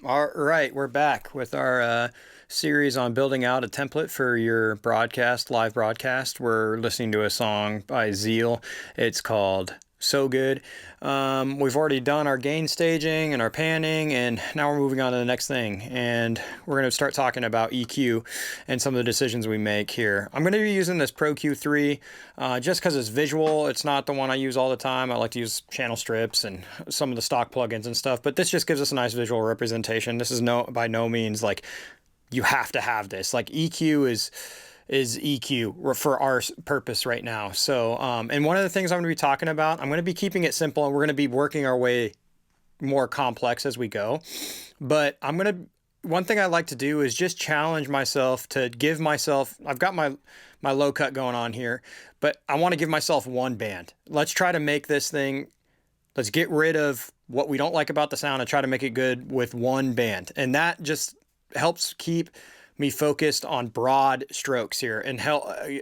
All right, we're back with our series on building out a template for your broadcast, live broadcast. We're listening to a song by Zeal. It's called So Good. We've already done our gain staging and our panning, and now we're moving on to the next thing. And we're going to start talking about EQ and some of the decisions we make here. I'm going to be using this Pro Q3 just because it's visual. It's not the one I use all the time. I like to use channel strips and some of the stock plugins and stuff, but this just gives us a nice visual representation. This is by no means like you have to have this. Like EQ is EQ for our purpose right now. So, and one of the things I'm going to be talking about, I'm going to be keeping it simple, and we're going to be working our way more complex as we go. But one thing I like to do is just challenge myself to give myself, I've got my low cut going on here, but I want to give myself one band. Let's try to make this thing, let's get rid of what we don't like about the sound and try to make it good with one band. And that just helps keep me focused on broad strokes here and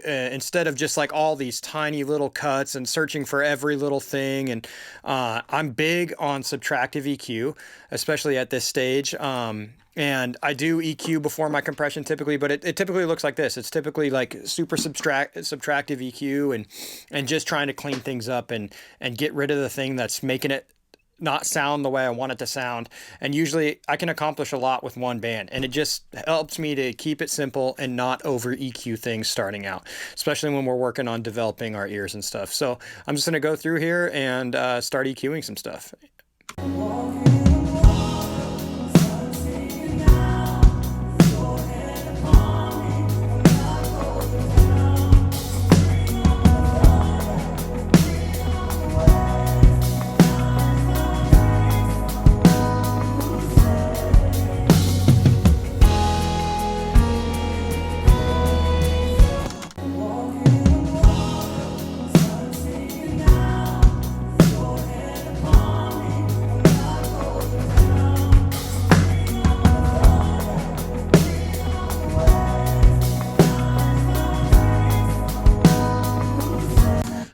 instead of just like all these tiny little cuts and searching for every little thing. And I'm big on subtractive EQ, especially at this stage. And I do EQ before my compression typically, but it typically looks like this. It's typically like super subtractive EQ and just trying to clean things up and get rid of the thing that's making it not sound the way I want it to sound. And usually I can accomplish a lot with one band, and it just helps me to keep it simple and not over EQ things starting out, especially when we're working on developing our ears and stuff. So I'm just going to go through here and start EQing some stuff.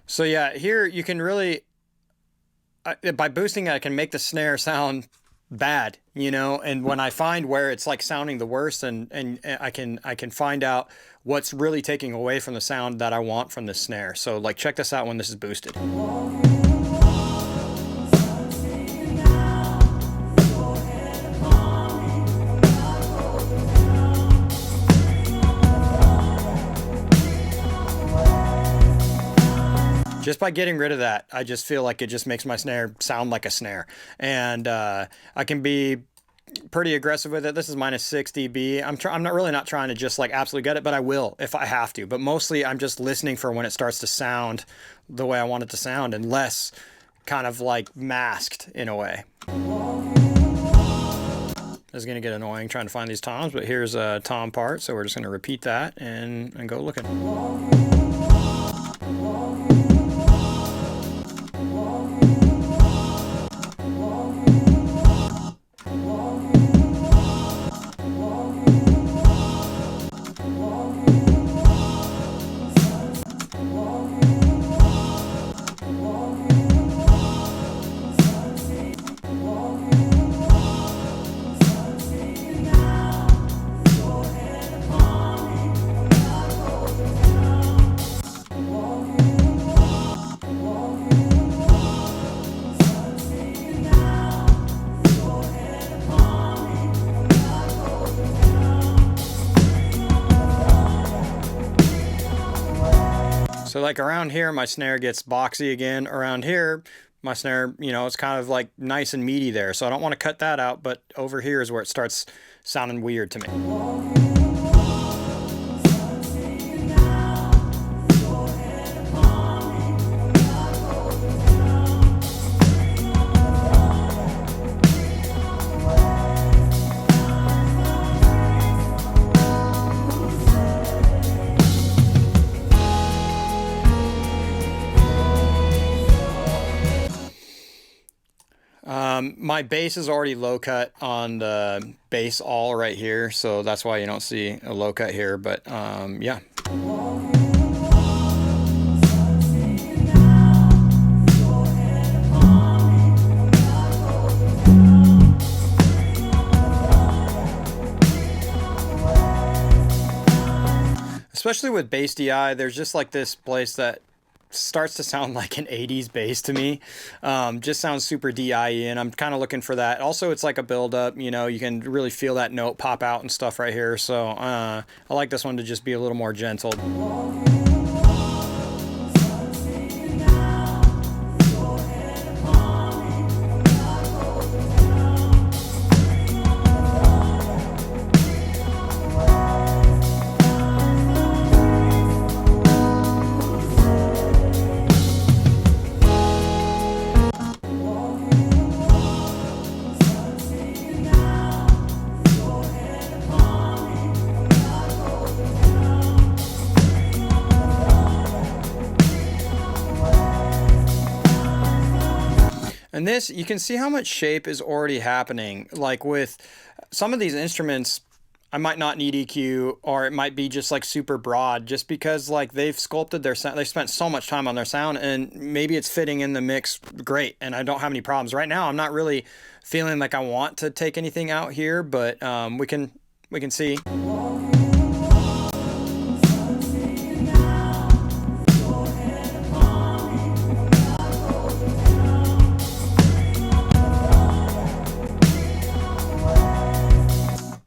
So yeah, here you can really, by boosting it, I can make the snare sound bad, and when I find where it's like sounding the worst, and I can find out what's really taking away from the sound that I want from the snare. So like, check this out when this is boosted. Just by getting rid of that, I just feel like it just makes my snare sound like a snare. And I can be pretty aggressive with it. This is minus 6 dB. I'm not really not trying to just like absolutely get it, but I will if I have to. But mostly I'm just listening for when it starts to sound the way I want it to sound and less kind of like masked in a way. This is going to get annoying trying to find these toms, but here's a tom part. So we're just going to repeat that and go looking. So like around here, my snare gets boxy again. Around here, my snare, it's kind of like nice and meaty there. So I don't want to cut that out, but over here is where it starts sounding weird to me. My bass is already low cut on the bass all right here, so that's why you don't see a low cut here, but yeah. especially with bass DI, there's just like this place that starts to sound like an 80s bass to me. Just sounds super DI and I'm kind of looking for that. Also, it's like a build up, you know, you can really feel that note pop out and stuff right here. So I like this one to just be a little more gentle. And this, you can see how much shape is already happening. Like with some of these instruments, I might not need EQ, or it might be just like super broad, just because like they've sculpted their sound. They spent so much time on their sound, and maybe it's fitting in the mix great, and I don't have any problems. Right now, I'm not really feeling like I want to take anything out here, but we can see.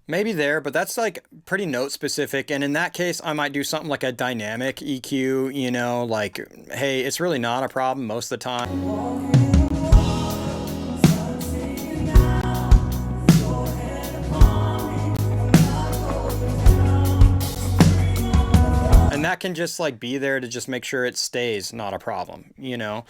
Maybe there, but that's like pretty note specific. And in that case, I might do something like a dynamic EQ, you know, like, hey, it's really not a problem most of the time. And that can just like be there to just make sure it stays not a problem, you know?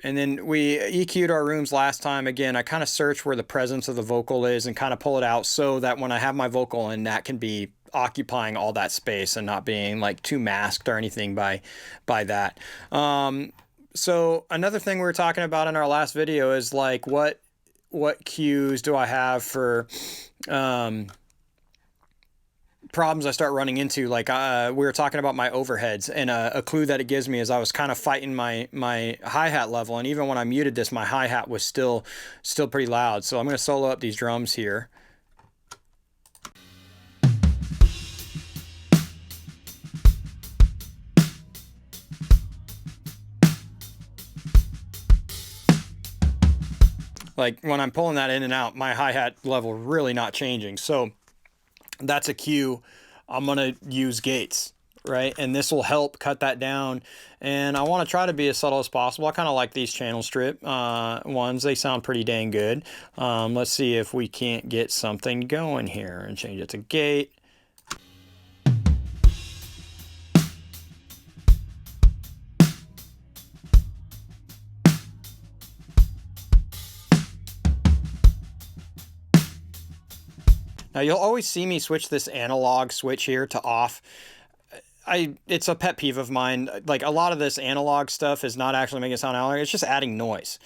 And then we EQ'd our rooms last time. Again, I kind of search where the presence of the vocal is and kind of pull it out so that when I have my vocal in, that can be occupying all that space and not being like too masked or anything by that. So another thing we were talking about in our last video is like what cues do I have for problems I start running into. Like we were talking about my overheads, and a clue that it gives me is I was kind of fighting my hi-hat level, and even when I muted this, my hi-hat was still pretty loud. So I'm going to solo up these drums here. Like when I'm pulling that in and out, my hi-hat level really not changing. So that's a cue. I'm going to use gates, right? And this will help cut that down. And I want to try to be as subtle as possible. I kind of like these channel strip ones. They sound pretty dang good. Let's see if we can't get something going here and change it to gate. Now you'll always see me switch this analog switch here to off. It's a pet peeve of mine. Like a lot of this analog stuff is not actually making it sound analog. It's just adding noise.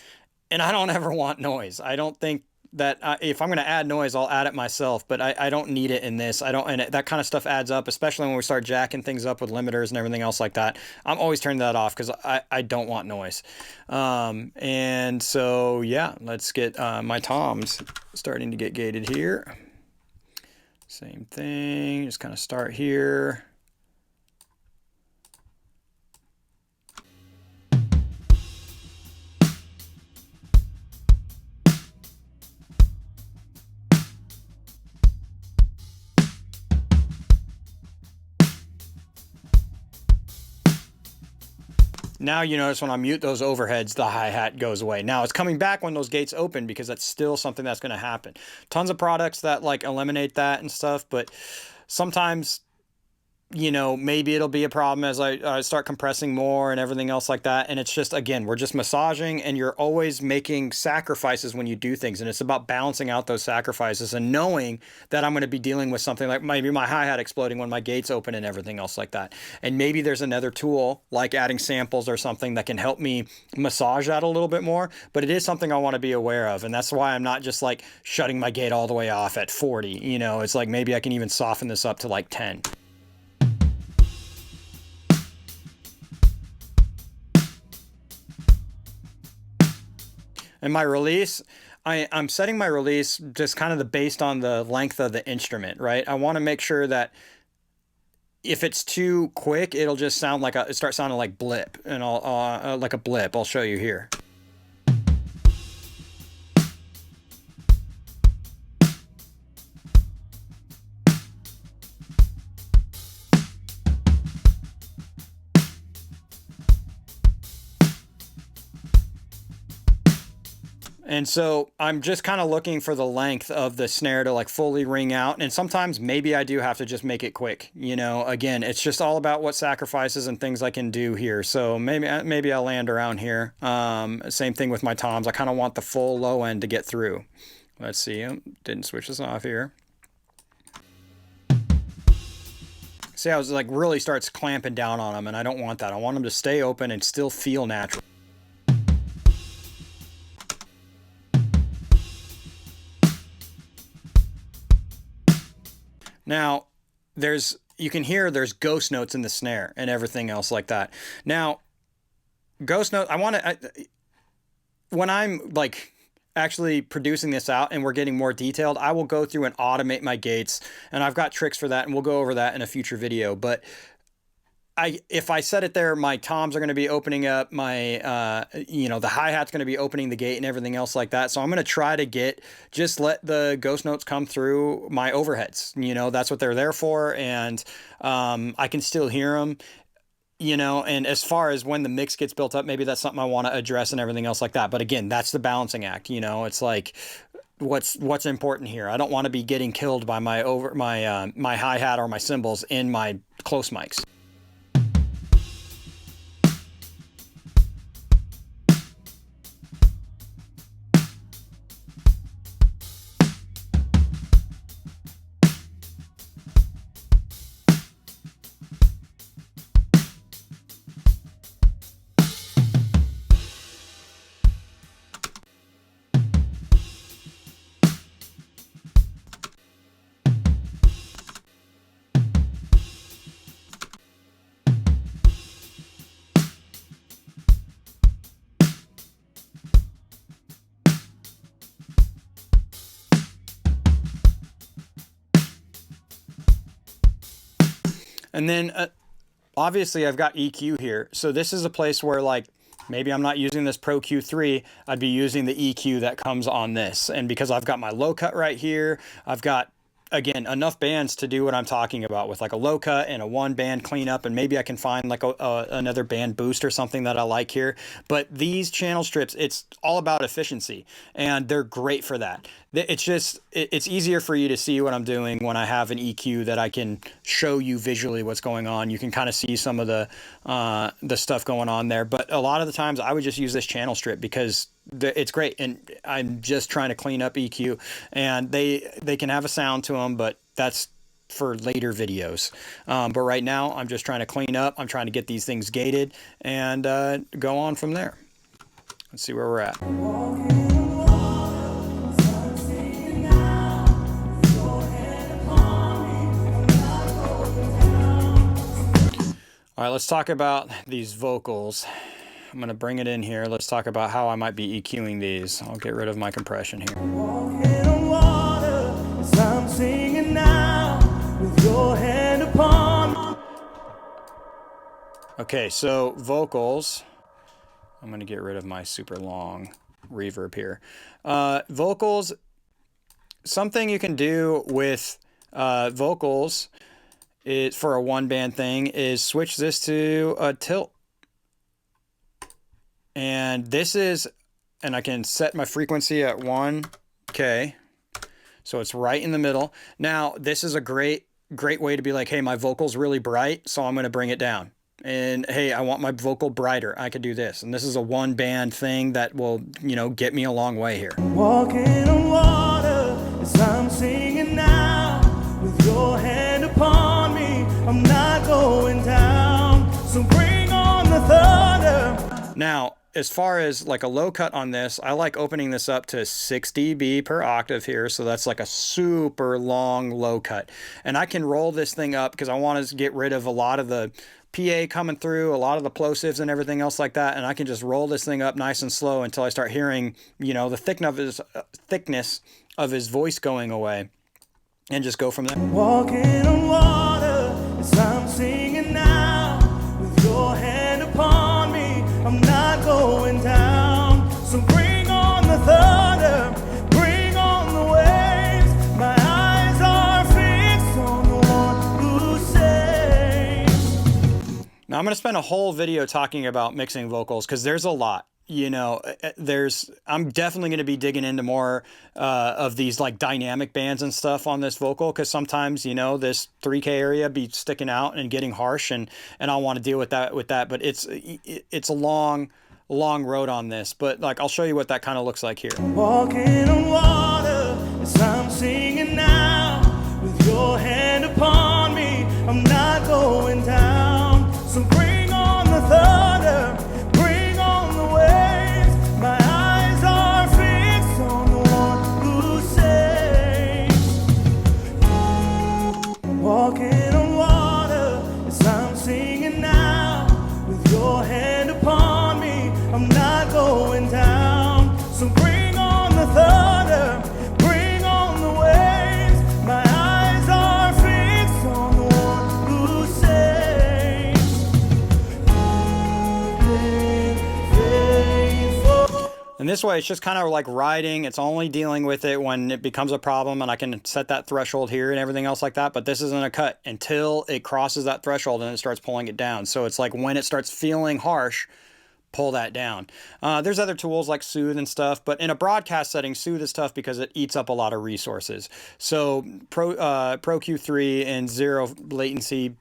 And I don't ever want noise. I don't think that if I'm going to add noise, I'll add it myself, but I don't need it in this. That kind of stuff adds up, especially when we start jacking things up with limiters and everything else like that. I'm always turning that off because I don't want noise. And so, yeah, let's get my toms starting to get gated here. Same thing, just kind of start here. Now you notice when I mute those overheads, the hi-hat goes away. Now it's coming back when those gates open because that's still something that's going to happen. Tons of products that like eliminate that and stuff, but sometimes, you know, maybe it'll be a problem as I start compressing more and everything else like that. And it's just, again, we're just massaging, and you're always making sacrifices when you do things. And it's about balancing out those sacrifices and knowing that I'm going to be dealing with something like maybe my hi-hat exploding when my gates open and everything else like that. And maybe there's another tool like adding samples or something that can help me massage that a little bit more. But it is something I want to be aware of. And that's why I'm not just like shutting my gate all the way off at 40. You know, it's like maybe I can even soften this up to like 10. And my release, I'm setting my release just kind of based on the length of the instrument, right? I want to make sure that if it's too quick, it'll just sound like it starts sounding like blip, and like a blip. I'll show you here. And so I'm just kind of looking for the length of the snare to like fully ring out. And sometimes maybe I do have to just make it quick. You know, again, it's just all about what sacrifices and things I can do here. So maybe I'll land around here. Same thing with my toms. I kind of want the full low end to get through. Let's see. Didn't switch this off here. See how it like really starts clamping down on them, and I don't want that. I want them to stay open and still feel natural. Now, you can hear there's ghost notes in the snare and everything else like that. Now, ghost note, when I'm like actually producing this out and we're getting more detailed, I will go through and automate my gates, and I've got tricks for that, and we'll go over that in a future video. But if I set it there, my toms are going to be opening up, my the hi-hat's going to be opening the gate and everything else like that. So I'm going to try to just let the ghost notes come through my overheads. You know, that's what they're there for, and I can still hear them. You know, and as far as when the mix gets built up, maybe that's something I want to address and everything else like that. But again, that's the balancing act. You know, it's like what's important here. I don't want to be getting killed by my hi-hat or my cymbals in my close mics. And then obviously I've got EQ here. So this is a place where like maybe I'm not using this Pro Q3, I'd be using the EQ that comes on this. And because I've got my low cut right here, I've got, again, enough bands to do what I'm talking about with like a low cut and a one band cleanup, and maybe I can find like another band boost or something that I like here. But these channel strips, it's all about efficiency, and they're great for that. It's easier for you to see what I'm doing when I have an EQ that I can show you visually what's going on. You can kind of see some of the stuff going on there. But a lot of the times I would just use this channel strip because it's great, and I'm just trying to clean up EQ, and they can have a sound to them, but that's for later videos. But right now I'm just trying to clean up. I'm trying to get these things gated and go on from there. Let's see where we're at. All right, let's talk about these vocals. I'm going to bring it in here. Let's talk about how I might be EQing these. I'll get rid of my compression here. Walking on water as I'm singing now with your hand upon me. Okay, so vocals. I'm going to get rid of my super long reverb here. Vocals, something you can do with vocals for a one band thing is switch this to a tilt. And I can set my frequency at 1K. So it's right in the middle. Now, this is a great way to be like, hey, my vocal's really bright, so I'm going to bring it down. And hey, I want my vocal brighter. I could do this. And this is a one band thing that will, get me a long way here. Walking on water as I'm singing now with your hand upon me. I'm not going down. So bring on the thunder. Now, as far as like a low cut on this, I like opening this up to 6 dB per octave here. So that's like a super long low cut. And I can roll this thing up because I want to get rid of a lot of the PA coming through, a lot of the plosives and everything else like that. And I can just roll this thing up nice and slow until I start hearing, the thickness of his voice going away, and just go from there. Walking on water as I'm singing now, with your hand upon me, I'm not going down. So bring on the thunder, bring on the waves. My eyes are fixed on the one who saves. Now I'm going to spend a whole video talking about mixing vocals because there's a lot. You know, I'm definitely going to be digging into more of these like dynamic bands and stuff on this vocal, because sometimes, you know, this 3K area be sticking out and getting harsh, and I want to deal with that but it's a long road on this, but like I'll show you what that kind of looks like here. Walking on water as I'm singing now, with your hand upon me, I'm not going down. So bring on the thunder, bring on the waves. My eyes are fixed on the one who saves. Walking on water as I'm singing now, with your hand upon me, I'm not going down. So bring on the thunder, bring on the waves. My eyes are fixed on the one who saves. And this way, it's just kind of like riding. It's only dealing with it when it becomes a problem, and I can set that threshold here and everything else like that. But this isn't a cut until it crosses that threshold and it starts pulling it down. So it's like when it starts feeling harsh, pull that down. There's other tools like Soothe and stuff, but in a broadcast setting, Soothe is tough because it eats up a lot of resources. So Pro Q3 and 0 latency,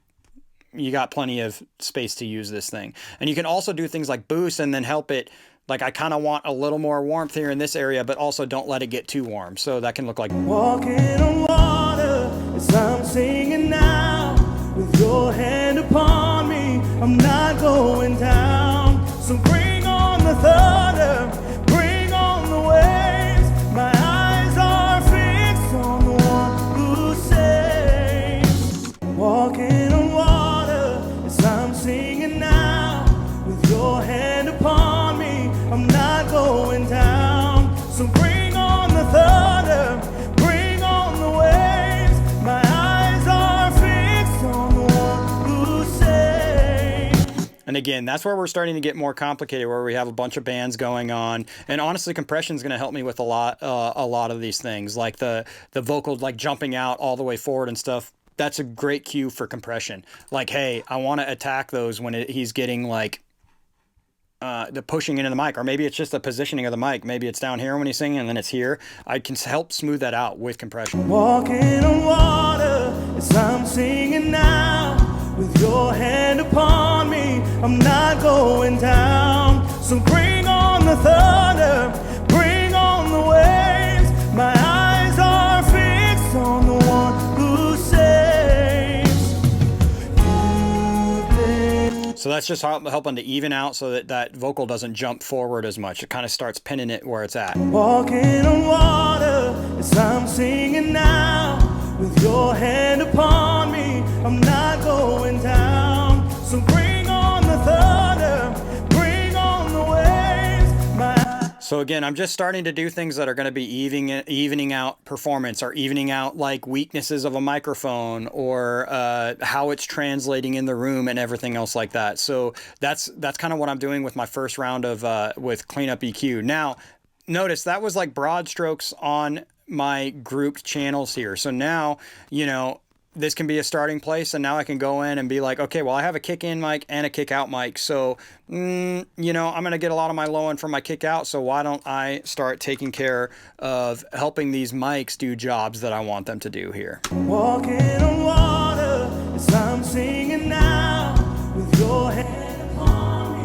you got plenty of space to use this thing. And you can also do things like boost and then help it. Like I kind of want a little more warmth here in this area, but also don't let it get too warm. So that can look like walking on water as I'm singing now, with your hand upon me, I'm not going down. So bring on the thunder, bring on the waves. My eyes are fixed on the one who saves. Walking on water as I'm singing now, with your hand upon me, I'm not going down. So bring on the thunder, bring on the waves. My eyes are fixed on the one who saves. And again, that's where we're starting to get more complicated, where we have a bunch of bands going on. And honestly, compression is going to help me with a lot of these things, like the vocal like jumping out all the way forward and stuff. That's a great cue for compression. Like, hey, I want to attack those when he's getting like the pushing into the mic, or maybe it's just the positioning of the mic. Maybe it's down here when he's singing and then it's here. I can help smooth that out with compression. Walking on water as I'm singing now, with your hand upon me, I'm not going down. So bring on the thunder, bring on the waves. My eyes are fixed on the one who saves. So that's just helping to even out so that that vocal doesn't jump forward as much. It kind of starts pinning it where it's at. Walking on water as I'm singing now, with your hand upon me, I'm not going down. So bring on the thunder, bring on the waves. So again, I'm just starting to do things that are going to be evening out performance, or evening out like weaknesses of a microphone, or how it's translating in the room and everything else like that. So that's kind of what I'm doing with my first round of with Cleanup EQ. Now, notice that was like broad strokes on my grouped channels here. So now, you know, this can be a starting place, and now I can go in and be like, okay, well, I have a kick in mic and a kick out mic. So, you know, I'm going to get a lot of my low end from my kick out. So why don't I start taking care of helping these mics do jobs that I want them to do here? Walking on water as I'm singing now, with your hand upon me.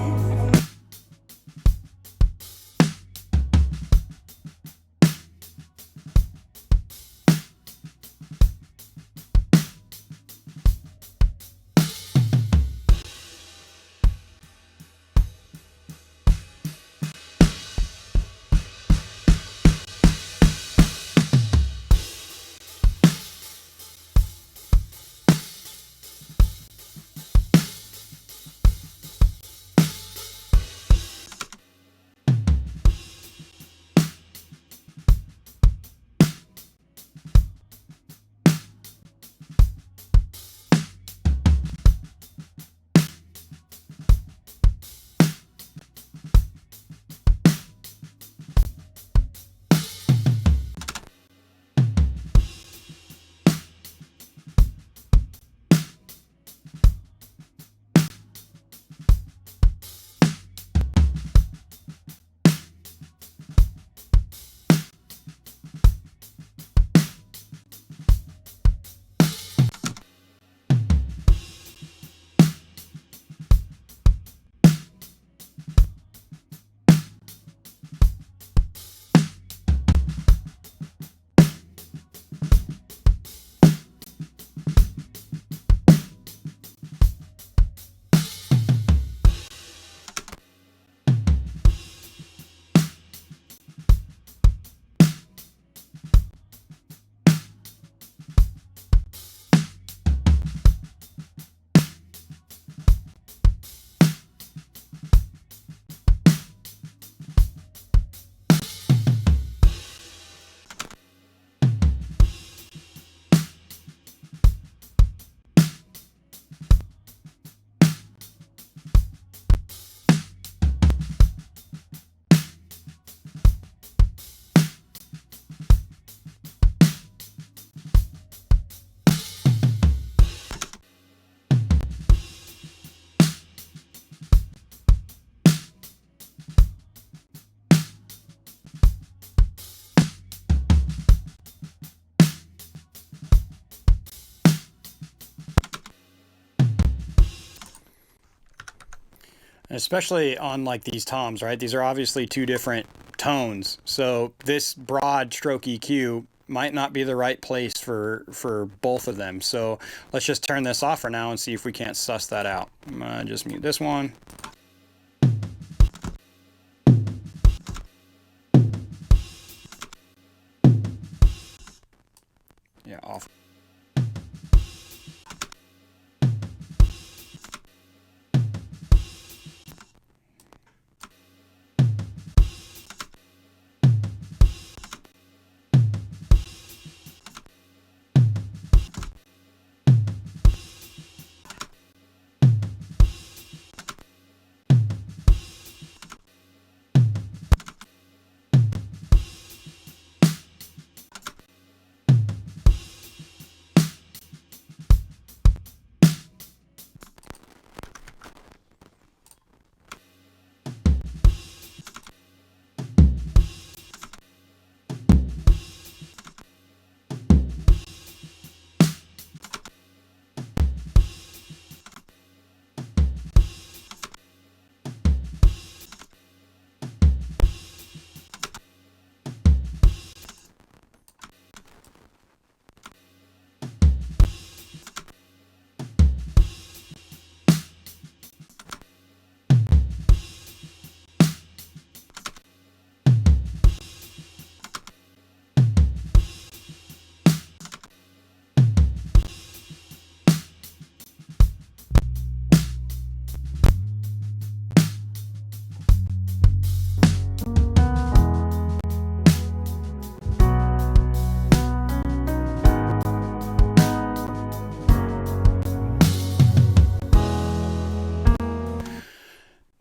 especially on like these toms, right? These are obviously two different tones. So this broad stroke EQ might not be the right place for both of them. So let's just turn this off for now and see if we can't suss that out. I'm gonna just mute this one. Yeah, off.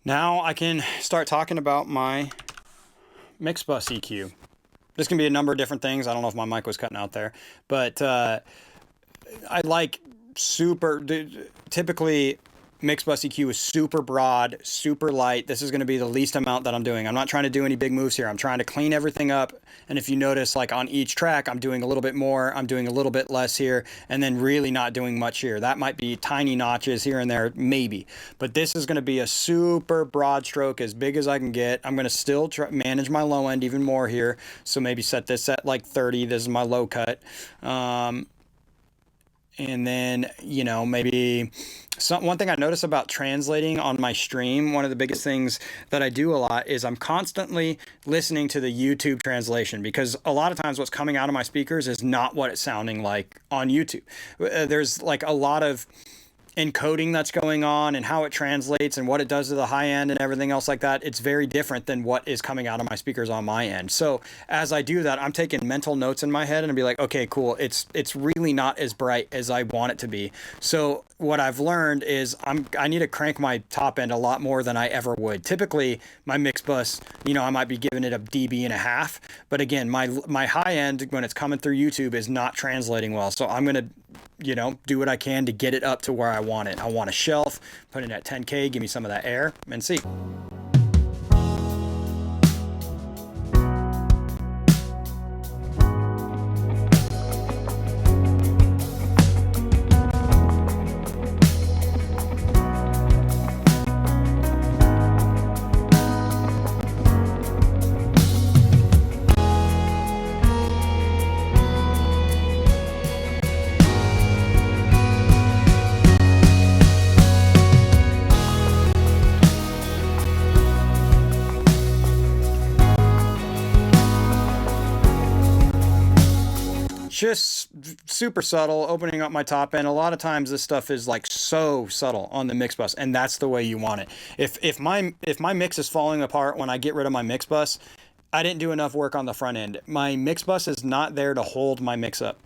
Now I can start talking about my mix bus EQ. This can be a number of different things. I don't know if my mic was cutting out there, but I like typically mix bus EQ is super broad, super light. This is going to be the least amount that I'm doing. I'm not trying to do any big moves here. I'm trying to clean everything up. And if you notice, like on each track, I'm doing a little bit more, I'm doing a little bit less here, and then really not doing much here. That might be tiny notches here and there, maybe. But this is going to be a super broad stroke, as big as I can get. I'm going to still manage my low end even more here. So maybe set this at like 30. This is my low cut. And then, you know, maybe one thing I notice about translating on my stream, one of the biggest things that I do a lot is I'm constantly listening to the YouTube translation, because a lot of times what's coming out of my speakers is not what it's sounding like on YouTube. There's like a lot of encoding that's going on and how it translates and what it does to the high end and everything else like that. It's very different than what is coming out of my speakers on my end. So as I do that, I'm taking mental notes in my head and be like, okay, cool. It's really not as bright as I want it to be. So what I've learned is I need to crank my top end a lot more than I ever would. Typically my mix bus, you know, I might be giving it a dB and a half, but again, my high end when it's coming through YouTube is not translating well. So I'm going to, you know, do what I can to get it up to where I want it. I want a shelf, put it at 10K, give me some of that air, and see. Just super subtle, opening up my top end. A lot of times this stuff is like so subtle on the mix bus, and that's the way you want it. If my mix is falling apart when I get rid of my mix bus, I didn't do enough work on the front end. My mix bus is not there to hold my mix up.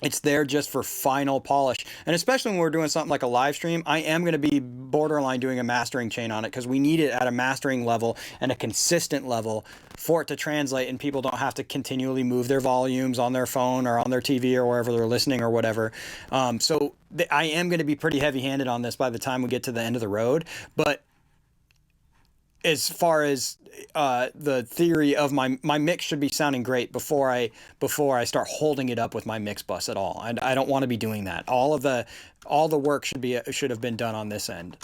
It's there just for final polish. And especially when we're doing something like a live stream, I am going to be borderline doing a mastering chain on it, because we need it at a mastering level and a consistent level for it to translate, and people don't have to continually move their volumes on their phone or on their TV or wherever they're listening or whatever. So I am going to be pretty heavy-handed on this by the time we get to the end of the road. But as far as the theory of my mix should be sounding great before I start holding it up with my mix bus at all. I don't want to be doing that. All the work should have been done on this end.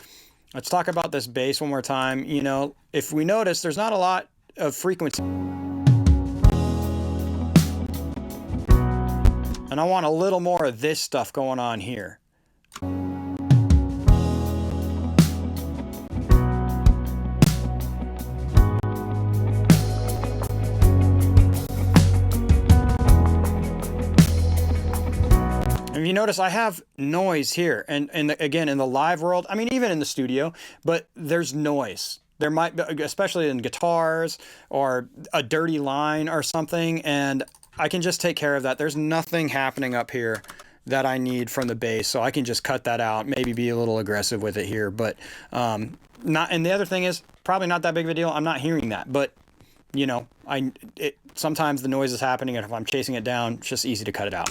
Let's talk about this bass one more time. You know, if we notice, there's not a lot of frequency. And I want a little more of this stuff going on here. If you notice, I have noise here, and again, in the live world, I mean, even in the studio, but there's noise. There might be, especially in guitars or a dirty line or something, and I can just take care of that. There's nothing happening up here that I need from the bass, so I can just cut that out, maybe be a little aggressive with it here, but not. And the other thing is, probably not that big of a deal. I'm not hearing that, but you know, sometimes the noise is happening, and if I'm chasing it down, it's just easy to cut it out.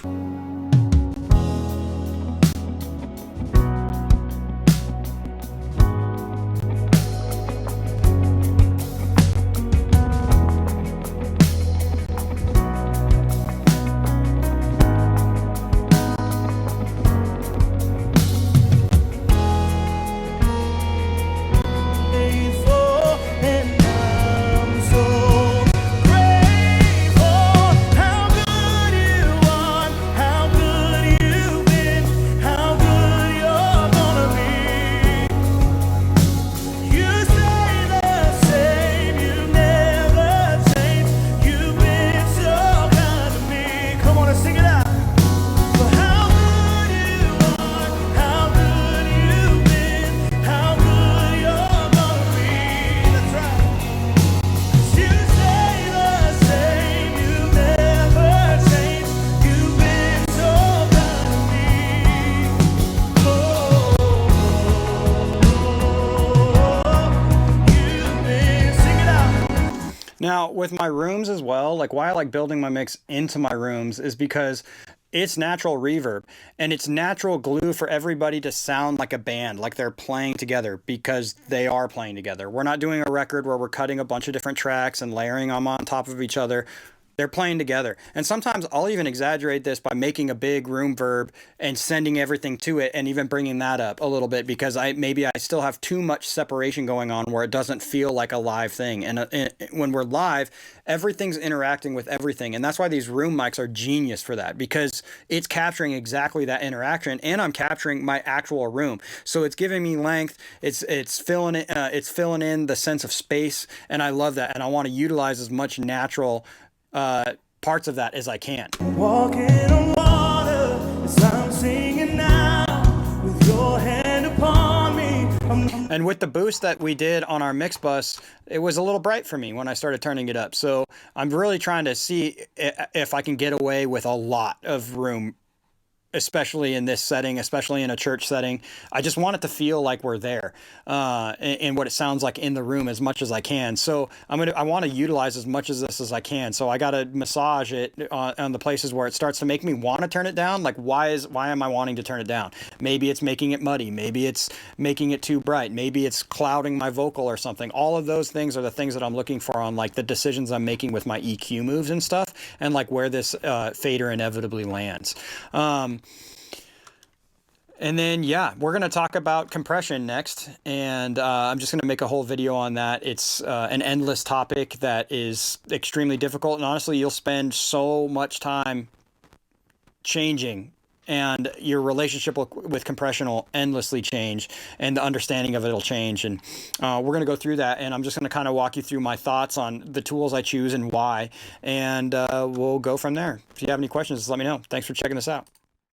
Now, with my rooms as well, like why I like building my mix into my rooms is because it's natural reverb and it's natural glue for everybody to sound like a band, like they're playing together, because they are playing together. We're not doing a record where we're cutting a bunch of different tracks and layering them on top of each other. They're playing together. And sometimes I'll even exaggerate this by making a big room verb and sending everything to it and even bringing that up a little bit, because maybe I still have too much separation going on where it doesn't feel like a live thing. And when we're live, everything's interacting with everything. And that's why these room mics are genius for that, because it's capturing exactly that interaction, and I'm capturing my actual room. So it's giving me length. It's filling in the sense of space. And I love that. And I want to utilize as much natural parts of that as I can. Walking on water as I'm singing now with your hand upon me. And with the boost that we did on our mix bus, it was a little bright for me when I started turning it up. So I'm really trying to see if I can get away with a lot of room, especially in this setting, especially in a church setting. I just want it to feel like we're there, and what it sounds like in the room as much as I can. So I want to utilize as much of this as I can. So I got to massage it on the places where it starts to make me want to turn it down. Like, why am I wanting to turn it down? Maybe it's making it muddy. Maybe it's making it too bright. Maybe it's clouding my vocal or something. All of those things are the things that I'm looking for on like the decisions I'm making with my EQ moves and stuff, and like where this fader inevitably lands. And then, yeah, we're going to talk about compression next, and I'm just going to make a whole video on that. It's an endless topic that is extremely difficult, and honestly, you'll spend so much time changing, and your relationship with compression will endlessly change, and the understanding of it will change. And we're going to go through that, and I'm just going to kind of walk you through my thoughts on the tools I choose and why, and we'll go from there. If you have any questions, just let me know. Thanks for checking this out.